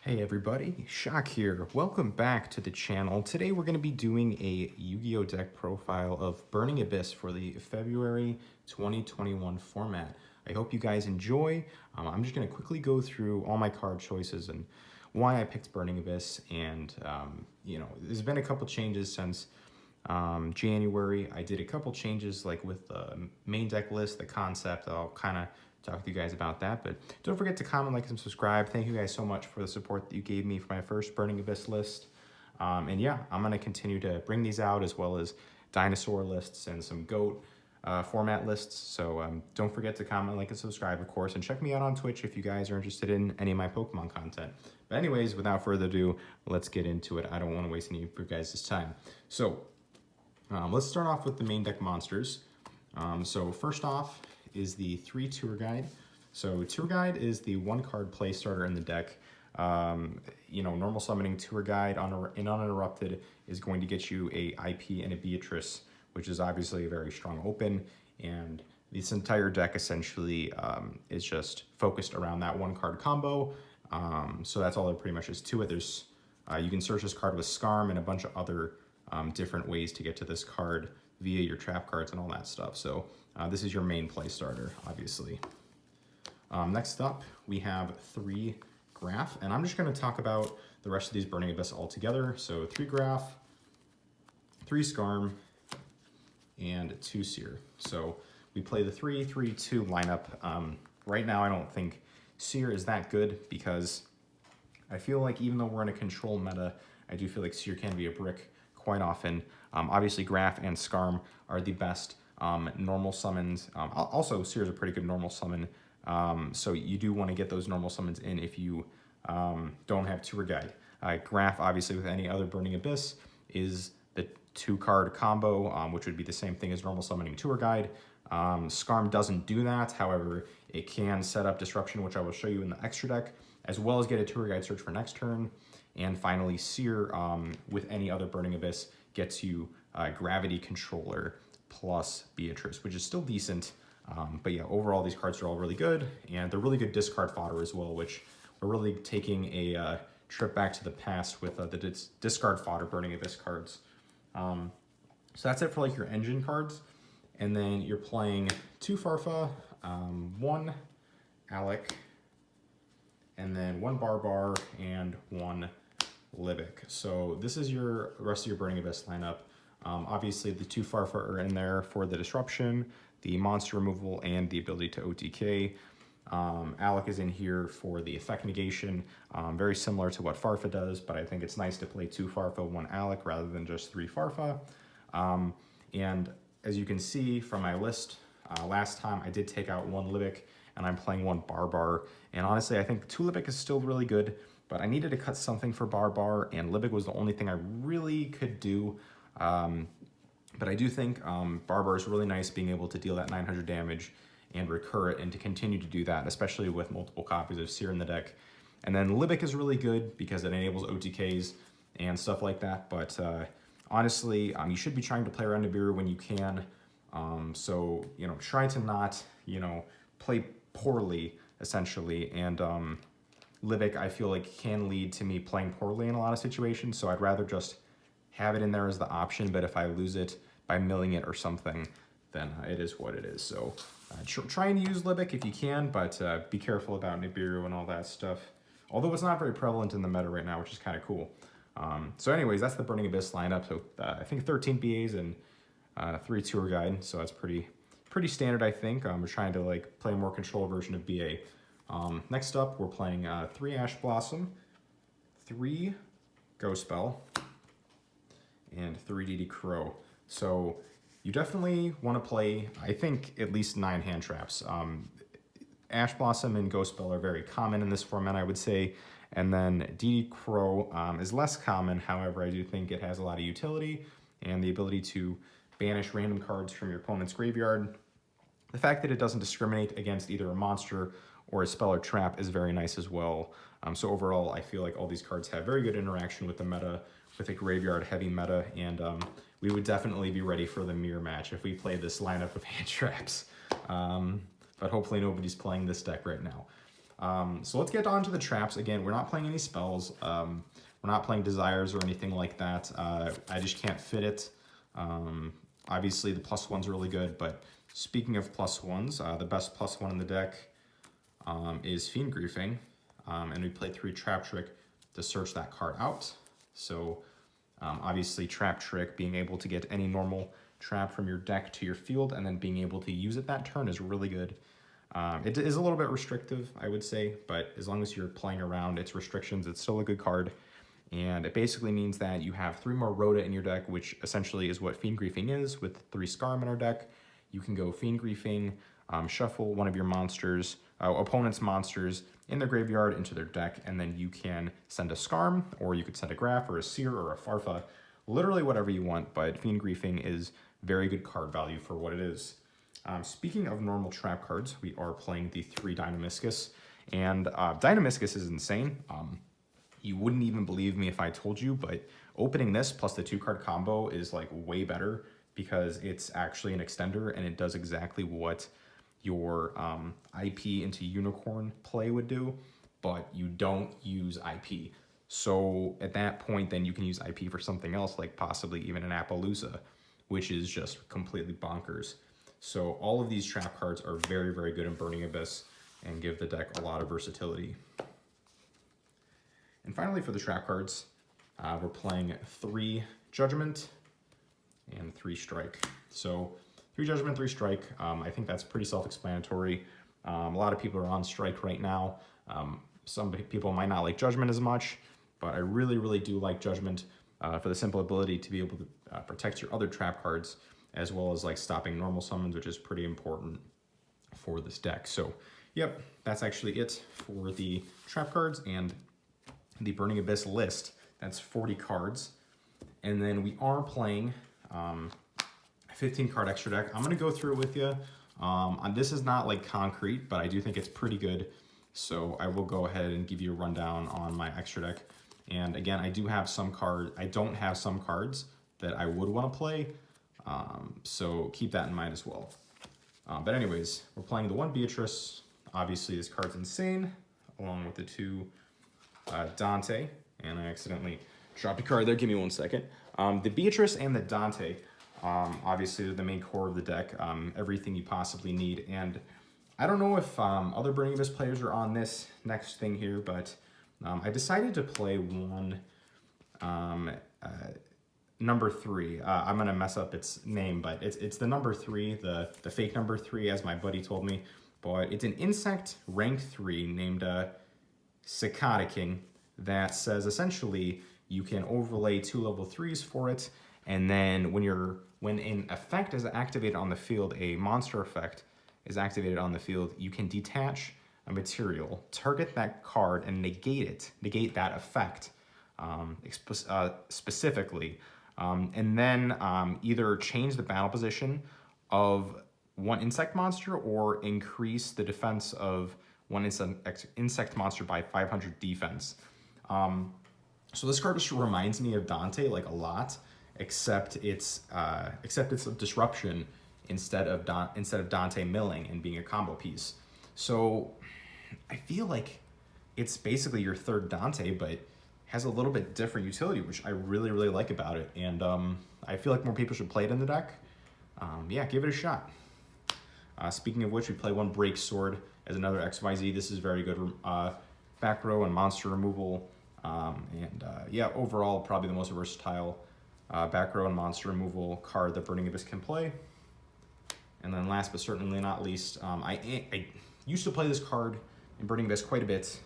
Hey everybody, Shock here. Welcome back to the channel. Today we're going to be doing a Yu-Gi-Oh! Deck profile of Burning Abyss for the February 2021 format. I hope you guys enjoy. I'm just going to quickly go through all my card choices and why I picked Burning Abyss. And, there's been a couple changes since January. I did a couple changes like with the main deck list, the concept. I'll kind of talk to you guys about that, but don't forget to comment, like, and subscribe. Thank you guys so much for the support that you gave me for my first Burning Abyss list. And yeah, I'm going to continue to bring these out as well as dinosaur lists and some goat format lists. So don't forget to comment, like, and subscribe, of course, and check me out on Twitch if you guys are interested in any of my Pokemon content. But anyways, without further ado, let's get into it. I don't want to waste any of your guys' time. So let's start off with the main deck monsters. So first off is the 3 Tour Guide. So Tour Guide is the 1-card play starter in the deck. Normal summoning Tour Guide in Uninterrupted is going to get you a IP and a Beatrice, which is obviously a very strong open, and this entire deck essentially is just focused around that 1-card combo. So that's all there pretty much is to it. There's you can search this card with Scarm and a bunch of other different ways to get to this card via your trap cards and all that stuff. So this is your main play starter, obviously. Next up, we have 3 Graf, and I'm just going to talk about the rest of these Burning Abyss all together. So 3 Graf, 3 Scarm, and 2 Seer. So we play the 3-3-2 lineup. Right now, I don't think Seer is that good because I feel like even though we're in a control meta, I do feel like Seer can be a brick quite often. Obviously, Graf and Scarm are the best normal summons. Also, Seer is a pretty good normal summon. So you do want to get those normal summons in if you don't have Tour Guide. Graf, obviously, with any other Burning Abyss, is the 2-card combo, which would be the same thing as normal summoning Tour Guide. Scarm doesn't do that. However, it can set up Disruption, which I will show you in the extra deck, as well as get a Tour Guide search for next turn. And finally, Seer, with any other Burning Abyss, gets you Gravity Controller plus Beatrice, which is still decent. But yeah, overall, these cards are all really good, and they're really good discard fodder as well, which we're really taking a trip back to the past with the discard fodder Burning Abyss cards. So that's it for like your engine cards. And then you're playing 2 Farfa, 1 Alich, and then 1 Barbar and 1 Libic. So this is your rest of your Burning Abyss lineup. Obviously, the 2 Farfa are in there for the disruption, the monster removal, and the ability to OTK. Alich is in here for the effect negation, very similar to what Farfa does, but I think it's nice to play 2 Farfa, 1 Alich, rather than just 3 Farfa. And as you can see from my list, last time I did take out 1 Libic, and I'm playing 1 Barbar. And honestly, I think 2 Libic is still really good, but I needed to cut something for Barbar, and Libic was the only thing I really could do. But I do think Barbar is really nice being able to deal that 900 damage and recur it, and to continue to do that, especially with multiple copies of Seer in the deck. And then Libic is really good because it enables OTKs and stuff like that. But honestly, you should be trying to play around Nibiru when you can. So, try to not, play poorly, essentially. And Libic, I feel like, can lead to me playing poorly in a lot of situations. So I'd rather just have it in there as the option, but if I lose it by milling it or something, then it is what it is. So try and use Libic if you can, but be careful about Nibiru and all that stuff. Although it's not very prevalent in the meta right now, which is kind of cool. So anyways, that's the Burning Abyss lineup. So I think 13 BAs and 3 Tour Guide, so that's pretty standard, I think. We're trying to play a more controlled version of BA. Next up, we're playing 3 Ash Blossom, 3 Ghost Belle, and 3 DD Crow. So you definitely want to play, I think, at least 9 hand traps. Ash Blossom and Ghost Belle are very common in this format, I would say. And then DD Crow is less common. However, I do think it has a lot of utility and the ability to banish random cards from your opponent's graveyard. The fact that it doesn't discriminate against either a monster or a spell or trap is very nice as well. So overall, I feel like all these cards have very good interaction with the meta, with a graveyard-heavy meta, and we would definitely be ready for the mirror match if we played this lineup of hand traps. But hopefully nobody's playing this deck right now. So let's get on to the traps. Again, we're not playing any spells. We're not playing desires or anything like that. I just can't fit it. Obviously, the +1's really good, but speaking of +1s, the best +1 in the deck is Fiend Griefing, and we play 3 Trap Trick to search that card out. So obviously, Trap Trick, being able to get any normal trap from your deck to your field and then being able to use it that turn is really good. It is a little bit restrictive, I would say, but as long as you're playing around its restrictions, it's still a good card. And it basically means that you have 3 more Rhoda in your deck, which essentially is what Fiend Griefing is. With 3 Scarm in our deck, you can go Fiend Griefing, shuffle one of your monsters, opponent's monsters in their graveyard into their deck, and then you can send a Scarm, or you could send a Graf, or a Seer, or a Farfa, literally whatever you want, but Fiend Griefing is very good card value for what it is. Speaking of normal trap cards, we are playing the 3 Dinomiscus, and Dinomiscus is insane. You wouldn't even believe me if I told you, but opening this plus the 2-card combo is like way better because it's actually an extender and it does exactly what your IP into Unicorn play would do, but you don't use IP. So at that point, then you can use IP for something else, like possibly even an Apollusa, which is just completely bonkers. So all of these trap cards are very, very good in Burning Abyss and give the deck a lot of versatility. And finally, for the trap cards, we're playing 3 Judgement and 3 Strike. So 3 Judgement, 3 Strike. I think that's pretty self-explanatory. A lot of people are on Strike right now. Some people might not like Judgement as much, but I really, really do like Judgement for the simple ability to be able to protect your other trap cards, as well as like stopping normal summons, which is pretty important for this deck. So, yep, that's actually it for the trap cards and the Burning Abyss list. That's 40 cards. And then we are playing a 15 card extra deck. I'm gonna go through it with you. This is not like concrete, but I do think it's pretty good. So I will go ahead and give you a rundown on my extra deck. And again, I don't have some cards that I would want to play. So keep that in mind as well. But anyways, we're playing the 1 Beatrice. Obviously this card's insane, along with the 2 Dante, and I accidentally dropped a card there. Give me 1 second. The Beatrice and the Dante, obviously they're the main core of the deck. Everything you possibly need. And I don't know if other Burning Abyss players are on this next thing here, but I decided to play one number 3. I'm gonna mess up its name, but it's the number 3, the fake number 3, as my buddy told me. But it's an insect rank 3 named Cicada King that says essentially you can overlay 2 level 3s for it, and then when an effect is activated on the field, a monster effect is activated on the field, you can detach a material, target that card, and negate that effect specifically, and then either change the battle position of one insect monster or increase the defense of one insect monster by 500 defense. So this card just reminds me of Dante like a lot, except it's a disruption instead of Dante milling and being a combo piece. So I feel like it's basically your 3rd Dante, but has a little bit different utility, which I really, really like about it. And I feel like more people should play it in the deck. Yeah, give it a shot. Speaking of which, we play 1 Borrelsword as another XYZ. This is very good back row and monster removal. Yeah, overall, probably the most versatile back row and monster removal card that Burning Abyss can play. And then last but certainly not least, I used to play this card in Burning Abyss quite a bit,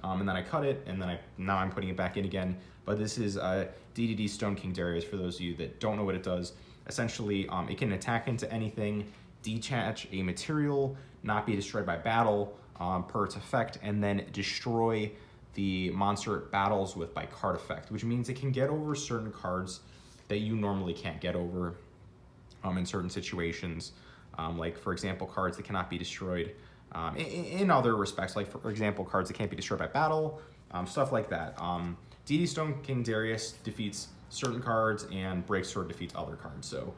and then I cut it, and then now I'm putting it back in again. But this is DDD Stone King Darius, for those of you that don't know what it does. Essentially, it can attack into anything, detach a material, not be destroyed by battle per its effect, and then destroy the monster it battles with by card effect, which means it can get over certain cards that you normally can't get over in certain situations. Like, for example, cards that cannot be destroyed in other respects, like, for example, cards that can't be destroyed by battle, stuff like that. DD Stone King Darius defeats certain cards, and Borrelsword defeats other cards. So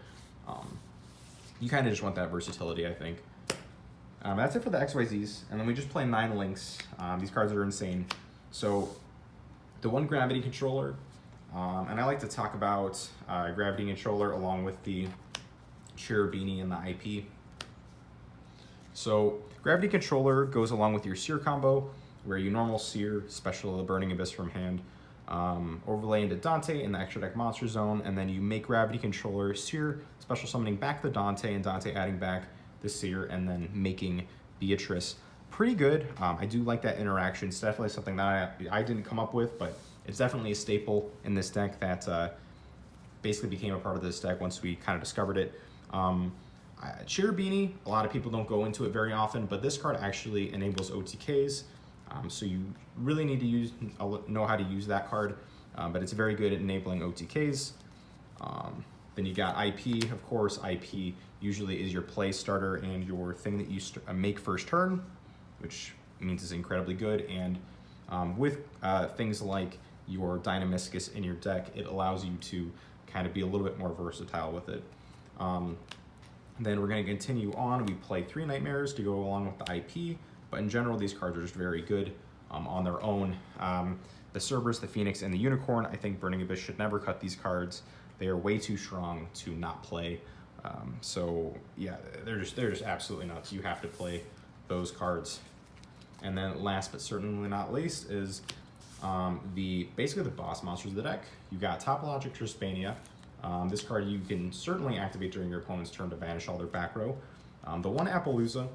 you kind of just want that versatility, I think. That's it for the XYZs, and then we just play 9 links. These cards are insane. So the 1 gravity controller, and I like to talk about gravity controller along with the Cherubini and the IP. So gravity controller goes along with your Seer combo, where you normal Seer, special the Burning Abyss from hand, overlay into Dante in the extra deck monster zone, and then you make gravity controller Seer, special summoning back the Dante, and Dante adding back the Seer, and then making Beatrice. Pretty good. I do like that interaction. It's definitely something that I didn't come up with, but it's definitely a staple in this deck that basically became a part of this deck once we kind of discovered it. Cherubini, a lot of people don't go into it very often, but this card actually enables OTKs, so you really need to know how to use that card, but it's very good at enabling OTKs. Then you got IP, of course. IP usually is your play starter and your thing that you make first turn, which means it's incredibly good, and with things like your Dinomiscus in your deck, it allows you to kind of be a little bit more versatile with it. Then we're going to continue on. We play 3 Nightmares to go along with the IP, but in general, these cards are just very good on their own. The Cerberus, the Phoenix, and the Unicorn, I think Burning Abyss should never cut these cards. They are way too strong to not play. So yeah, they're just absolutely nuts. You have to play those cards. And then last but certainly not least is basically the boss monsters of the deck. You got Topologic Trisbania. This card you can certainly activate during your opponent's turn to banish all their back row. The 1 Apollusa,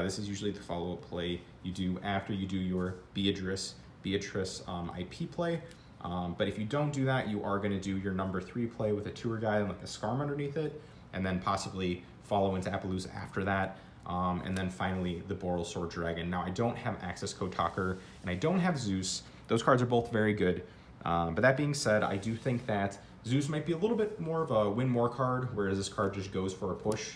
this is usually the follow-up play you do after you do your Beatrice IP play. But if you don't do that, you are going to do your number 3 play with a tour guide and like a Scarm underneath it, and then possibly follow into Apollusa after that. And then finally the Borrelsword Dragon. Now I don't have Access Code Talker and I don't have Zeus. Those cards are both very good. But that being said, I do think that Zeus might be a little bit more of a win more card, whereas this card just goes for a push.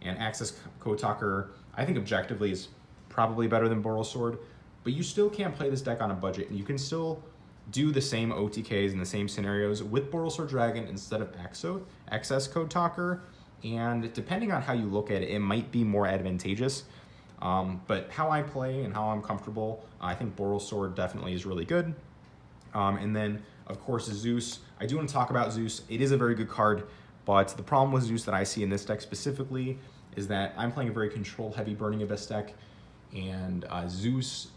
And Access Code Talker, I think objectively is probably better than Borrelsword, but you still can't play this deck on a budget, and you can still do the same OTKs in the same scenarios with Borrelsword Dragon instead of Access Code Talker, and depending on how you look at it, it might be more advantageous. But how I play and how I'm comfortable, I think Borrelsword definitely is really good. And then, of course, Zeus. I do want to talk about Zeus. It is a very good card, but the problem with Zeus that I see in this deck specifically is that I'm playing a very control-heavy Burning Abyss deck, and Zeus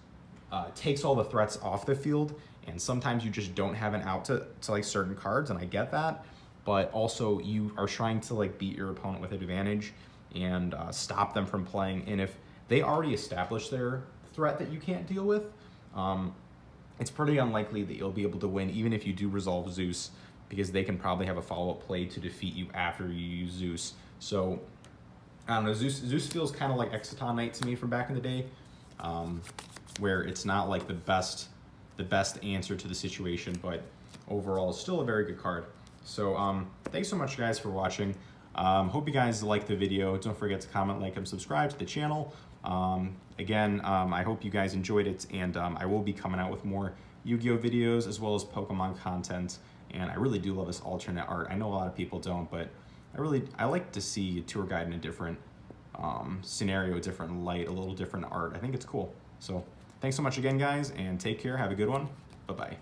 takes all the threats off the field, and sometimes you just don't have an out to like certain cards, and I get that, but also you are trying to like beat your opponent with advantage and stop them from playing, and if they already established their threat that you can't deal with, it's pretty unlikely that you'll be able to win even if you do resolve Zeus, because they can probably have a follow-up play to defeat you after you use Zeus. So I don't know, Zeus feels kind of like Exciton Knight to me from back in the day, where it's not like the best answer to the situation, but overall it's still a very good card. So thanks so much guys for watching. Hope you guys liked the video. Don't forget to comment, like, and subscribe to the channel. Again, I hope you guys enjoyed it, and I will be coming out with more Yu-Gi-Oh videos as well as Pokemon content, and I really do love this alternate art. I know a lot of people don't, but I like to see a tour guide in a different scenario, a different light, a little different art. I think it's cool. So thanks so much again, guys, and take care. Have a good one. Bye-bye.